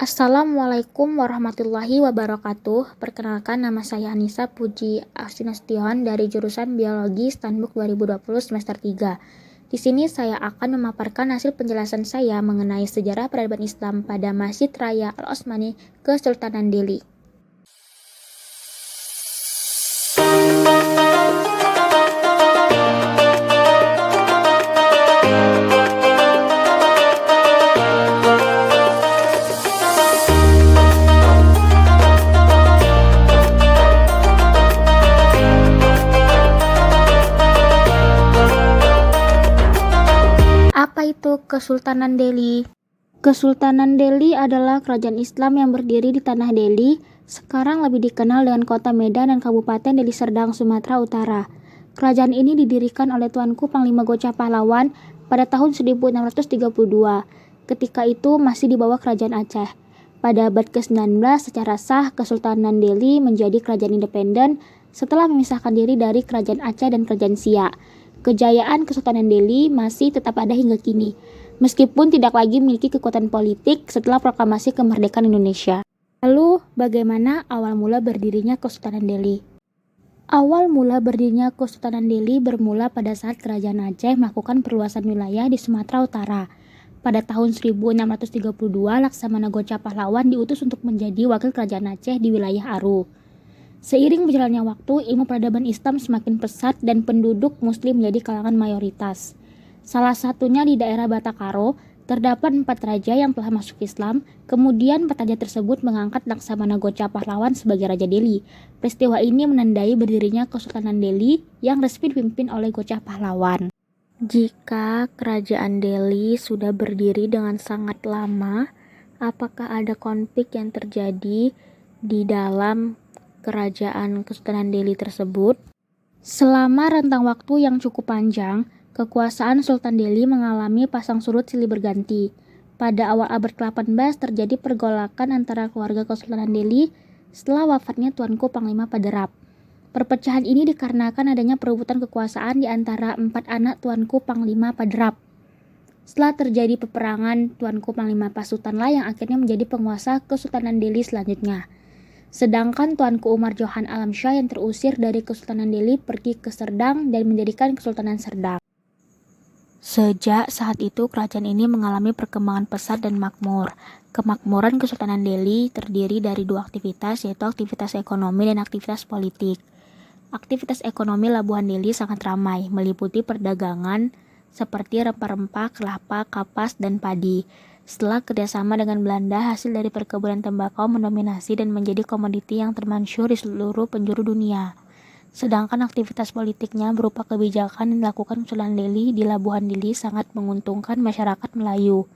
Assalamualaikum warahmatullahi wabarakatuh. Perkenalkan, nama saya Anissa Puji Asinastion dari jurusan Biologi Stanbook 2020 semester 3. Di sini saya akan memaparkan hasil penjelasan saya mengenai sejarah peradaban Islam pada Masjid Raya Al-Osmani Kesultanan Delhi. Apa itu Kesultanan Delhi? Kesultanan Delhi adalah kerajaan Islam yang berdiri di Tanah Delhi, sekarang lebih dikenal dengan Kota Medan dan Kabupaten Deli Serdang, Sumatera Utara. Kerajaan ini didirikan oleh Tuanku Panglima Gocah Pahlawan pada tahun 1632. Ketika itu masih di bawah Kerajaan Aceh. Pada abad ke-19 secara sah Kesultanan Delhi menjadi kerajaan independen setelah memisahkan diri dari Kerajaan Aceh dan Kerajaan Siak. Kejayaan Kesultanan Delhi masih tetap ada hingga kini, meskipun tidak lagi memiliki kekuatan politik setelah proklamasi kemerdekaan Indonesia. Lalu, bagaimana awal mula berdirinya Kesultanan Delhi? Awal mula berdirinya Kesultanan Delhi bermula pada saat Kerajaan Aceh melakukan perluasan wilayah di Sumatera Utara. Pada tahun 1632, Laksamana Gocah Pahlawan diutus untuk menjadi wakil Kerajaan Aceh di wilayah Aru. Seiring berjalannya waktu, ilmu peradaban Islam semakin pesat dan penduduk Muslim menjadi kalangan mayoritas. Salah satunya di daerah Batakaro, terdapat 4 raja yang telah masuk Islam, kemudian 4 raja tersebut mengangkat Laksamana Gocah Pahlawan sebagai Raja Delhi. Peristiwa ini menandai berdirinya Kesultanan Delhi yang resmi dipimpin oleh Gocah Pahlawan. Jika Kerajaan Delhi sudah berdiri dengan sangat lama, apakah ada konflik yang terjadi di dalam Kerajaan Kesultanan Delhi tersebut? Selama rentang waktu yang cukup panjang, kekuasaan Sultan Delhi mengalami pasang surut silih berganti. Pada awal abad ke-18 terjadi pergolakan antara keluarga Kesultanan Delhi setelah wafatnya Tuanku Panglima Paderap. Perpecahan ini dikarenakan adanya perebutan kekuasaan di antara 4 anak Tuanku Panglima Paderap. Setelah terjadi peperangan, Tuanku Panglima Pasutanlah yang akhirnya menjadi penguasa Kesultanan Delhi selanjutnya. Sedangkan Tuanku Umar Johan Alamsyah yang terusir dari Kesultanan Delhi pergi ke Serdang dan mendirikan Kesultanan Serdang. Sejak saat itu kerajaan ini mengalami perkembangan pesat dan makmur. Kemakmuran Kesultanan Delhi terdiri dari 2 aktivitas, yaitu aktivitas ekonomi dan aktivitas politik. Aktivitas ekonomi Labuhan Delhi sangat ramai, meliputi perdagangan seperti rempah-rempah, kelapa, kapas, dan padi. Setelah kerjasama dengan Belanda, hasil dari perkebunan tembakau mendominasi dan menjadi komoditi yang termasyhur di seluruh penjuru dunia. Sedangkan aktivitas politiknya berupa kebijakan yang dilakukan Kesultanan Delhi di Labuhan Delhi sangat menguntungkan masyarakat Melayu,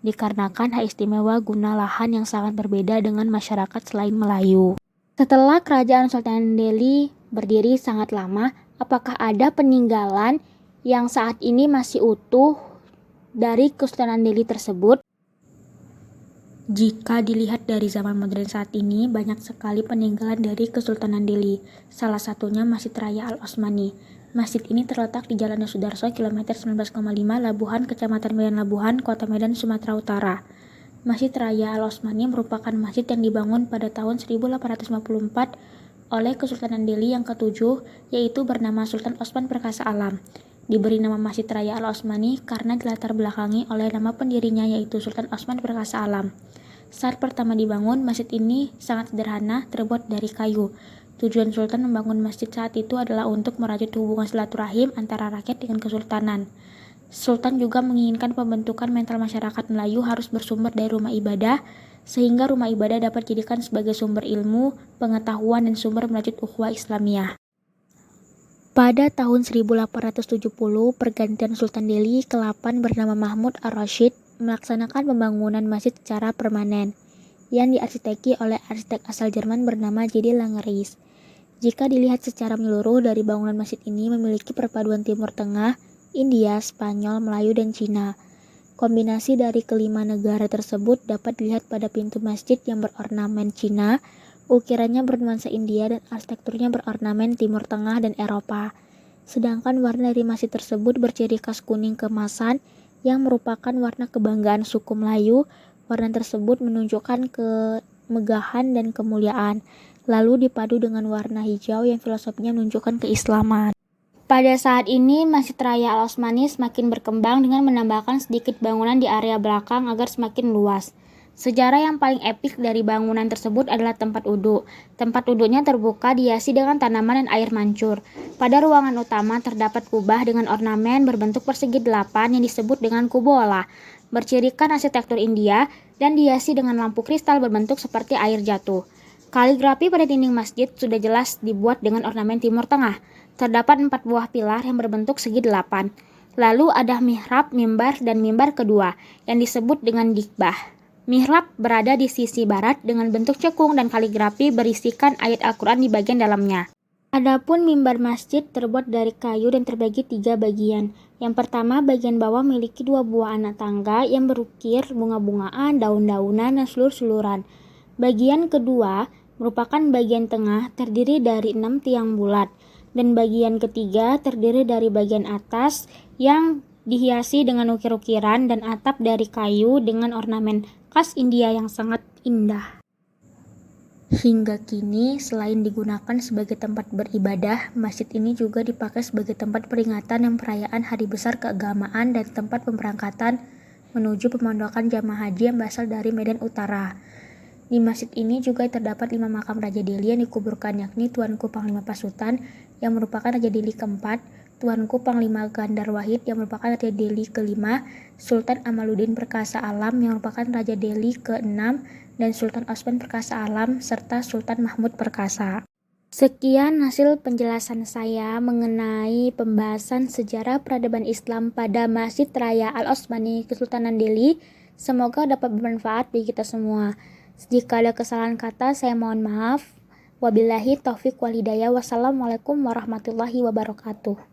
dikarenakan hak istimewa guna lahan yang sangat berbeda dengan masyarakat selain Melayu. Setelah kerajaan Sultan Delhi berdiri sangat lama, apakah ada peninggalan yang saat ini masih utuh dari Kesultanan Delhi tersebut? Jika dilihat dari zaman modern saat ini, banyak sekali peninggalan dari Kesultanan Delhi. Salah satunya Masjid Raya Al-Osmani. Masjid ini terletak di Jalan Yosudarso, kilometer 19,5 Labuhan, Kecamatan Medan Labuhan, Kota Medan, Sumatera Utara. Masjid Raya Al-Osmani merupakan masjid yang dibangun pada tahun 1854 oleh Kesultanan Delhi yang ke-7, yaitu bernama Sultan Osman Perkasa Alam. Diberi nama Masjid Raya Al-Osmani karena dilatar belakangi oleh nama pendirinya, yaitu Sultan Osman Perkasa Alam. Saat pertama dibangun, masjid ini sangat sederhana, terbuat dari kayu. Tujuan Sultan membangun masjid saat itu adalah untuk merajut hubungan silaturahim antara rakyat dengan kesultanan. Sultan juga menginginkan pembentukan mental masyarakat Melayu harus bersumber dari rumah ibadah, sehingga rumah ibadah dapat dijadikan sebagai sumber ilmu, pengetahuan, dan sumber merajut ukhuwah Islamiyah. Pada tahun 1870, pergantian Sultan Delhi ke-8 bernama Mahmud Ar-Rasyid melaksanakan pembangunan masjid secara permanen, yang diarsiteki oleh arsitek asal Jerman bernama J.D. Langeries. Jika dilihat secara menyeluruh, dari bangunan masjid ini memiliki perpaduan Timur Tengah, India, Spanyol, Melayu, dan Cina. Kombinasi dari kelima negara tersebut dapat dilihat pada pintu masjid yang berornamen Cina, ukirannya bernuansa India, dan arsitekturnya berornamen Timur Tengah dan Eropa. Sedangkan warna dari masjid tersebut berciri khas kuning keemasan yang merupakan warna kebanggaan suku Melayu. Warna tersebut menunjukkan kemegahan dan kemuliaan, lalu dipadu dengan warna hijau yang filosofinya menunjukkan keislaman. Pada saat ini, Masjid Raya Al-Osmani semakin berkembang dengan menambahkan sedikit bangunan di area belakang agar semakin luas. Sejarah yang paling epik dari bangunan tersebut adalah tempat wudhu. Tempat wudhunya terbuka dihiasi dengan tanaman dan air mancur. Pada ruangan utama terdapat kubah dengan ornamen berbentuk persegi 8 yang disebut dengan kubola, bercirikan arsitektur India dan dihiasi dengan lampu kristal berbentuk seperti air jatuh. Kaligrafi pada dinding masjid sudah jelas dibuat dengan ornamen Timur Tengah. Terdapat 4 buah pilar yang berbentuk segi 8. Lalu ada mihrab, mimbar, dan mimbar kedua yang disebut dengan dikbah. Mihrab berada di sisi barat dengan bentuk cekung dan kaligrafi berisikan ayat Al-Quran di bagian dalamnya. Adapun mimbar masjid terbuat dari kayu dan terbagi 3 bagian. Yang pertama, bagian bawah memiliki 2 buah anak tangga yang berukir bunga-bungaan, daun-daunan, dan selur-seluran. Bagian kedua merupakan bagian tengah terdiri dari 6 tiang bulat. Dan bagian ketiga terdiri dari bagian atas yang dihiasi dengan ukir-ukiran dan atap dari kayu dengan ornamen khas India yang sangat indah. Hingga kini, selain digunakan sebagai tempat beribadah, masjid ini juga dipakai sebagai tempat peringatan dan perayaan hari besar keagamaan dan tempat pemberangkatan menuju pemondokan jamaah haji yang berasal dari Medan Utara. Di masjid ini juga terdapat 5 makam Raja Delhi yang dikuburkan, yakni Tuanku Panglima Pasutan yang merupakan Raja Delhi keempat, Tuanku Panglima Gandar Wahid yang merupakan Raja Delhi kelima, Sultan Amaluddin Perkasa Alam yang merupakan Raja Delhi keenam, dan Sultan Osman Perkasa Alam serta Sultan Mahmud Perkasa. Sekian hasil penjelasan saya mengenai pembahasan sejarah peradaban Islam pada Masjid Raya Al-Osmani Kesultanan Delhi. Semoga dapat bermanfaat bagi kita semua. Jika ada kesalahan kata, saya mohon maaf. Wabillahi taufiq wal hidayah. Wassalamualaikum warahmatullahi wabarakatuh.